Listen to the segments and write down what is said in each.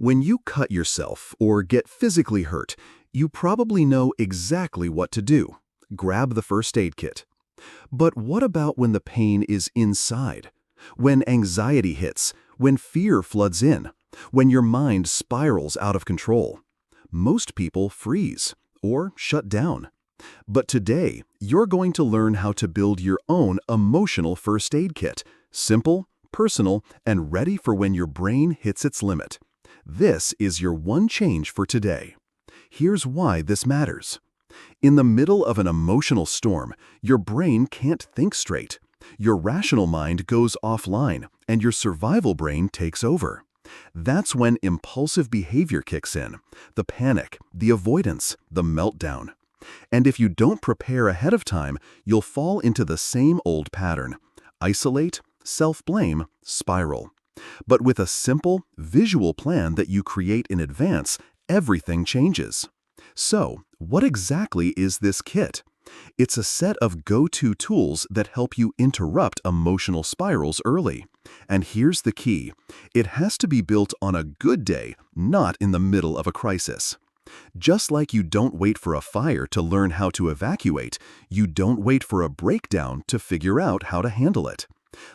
When you cut yourself or get physically hurt, you probably know exactly what to do. Grab the first aid kit. But what about when the pain is inside? When anxiety hits, when fear floods in, when your mind spirals out of control? Most people freeze or shut down. But today, you're going to learn how to build your own emotional first aid kit. Simple, personal, and ready for when your brain hits its limit. This is your one change for today. Here's why this matters. In the middle of an emotional storm, your brain can't think straight. Your rational mind goes offline, and your survival brain takes over. That's when impulsive behavior kicks in, the panic, the avoidance, the meltdown. And if you don't prepare ahead of time, you'll fall into the same old pattern. Isolate, self-blame, spiral. But with a simple, visual plan that you create in advance, everything changes. So, what exactly is this kit? It's a set of go-to tools that help you interrupt emotional spirals early. And here's the key. It has to be built on a good day, not in the middle of a crisis. Just like you don't wait for a fire to learn how to evacuate, you don't wait for a breakdown to figure out how to handle it.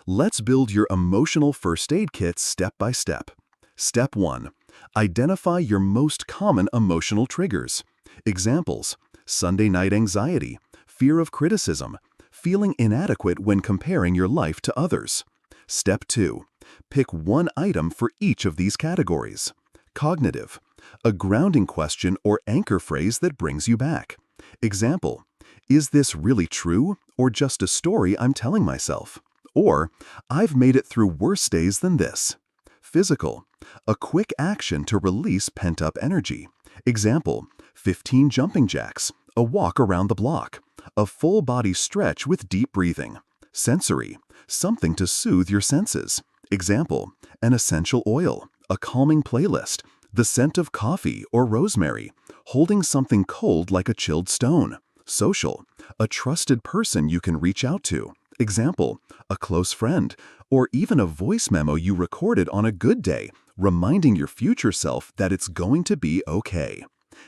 Let's build your emotional first aid kit step by step. Step 1. Identify your most common emotional triggers. Examples: Sunday night anxiety, fear of criticism, feeling inadequate when comparing your life to others. Step 2. Pick one item for each of these categories. Cognitive, a grounding question or anchor phrase that brings you back. Example: Is this really true or just a story I'm telling myself? Or, I've made it through worse days than this. Physical, a quick action to release pent-up energy. Example: 15 jumping jacks, a walk around the block, a full body stretch with deep breathing. Sensory, something to soothe your senses. Example: an essential oil, a calming playlist, the scent of coffee or rosemary, holding something cold like a chilled stone. Social, a trusted person you can reach out to. Example: a close friend, or even a voice memo you recorded on a good day, reminding your future self that it's going to be okay.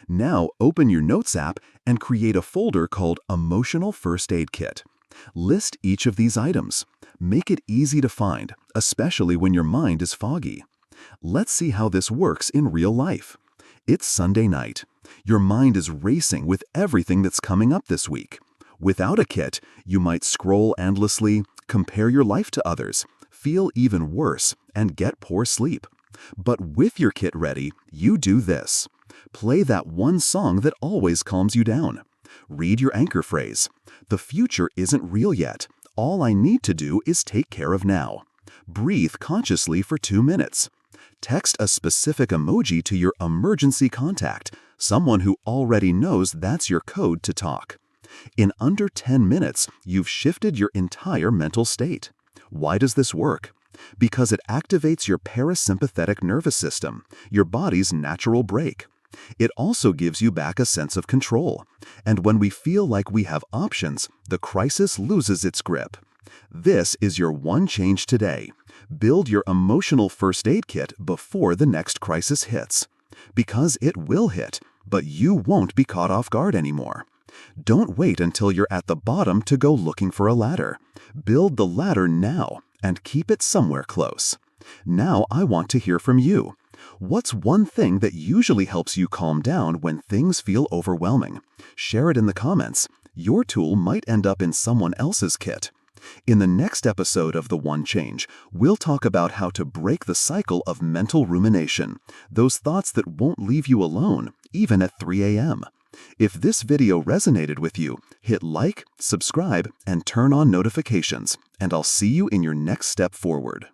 Now open your Notes app and create a folder called Emotional First Aid Kit. List each of these items. Make it easy to find, especially when your mind is foggy. Let's see how this works in real life. It's Sunday night. Your mind is racing with everything that's coming up this week. Without a kit, you might scroll endlessly, compare your life to others, feel even worse, and get poor sleep. But with your kit ready, you do this. Play that one song that always calms you down. Read your anchor phrase. The future isn't real yet. All I need to do is take care of now. Breathe consciously for 2 minutes. Text a specific emoji to your emergency contact, someone who already knows that's your code to talk. In under 10 minutes, you've shifted your entire mental state. Why does this work? Because it activates your parasympathetic nervous system, your body's natural brake. It also gives you back a sense of control. And when we feel like we have options, the crisis loses its grip. This is your one change today. Build your emotional first aid kit before the next crisis hits. Because it will hit, but you won't be caught off guard anymore. Don't wait until you're at the bottom to go looking for a ladder. Build the ladder now and keep it somewhere close. Now I want to hear from you. What's one thing that usually helps you calm down when things feel overwhelming? Share it in the comments. Your tool might end up in someone else's kit. In the next episode of The One Change, we'll talk about how to break the cycle of mental rumination, those thoughts that won't leave you alone, even at 3 a.m. If this video resonated with you, hit like, subscribe, and turn on notifications, and I'll see you in your next step forward.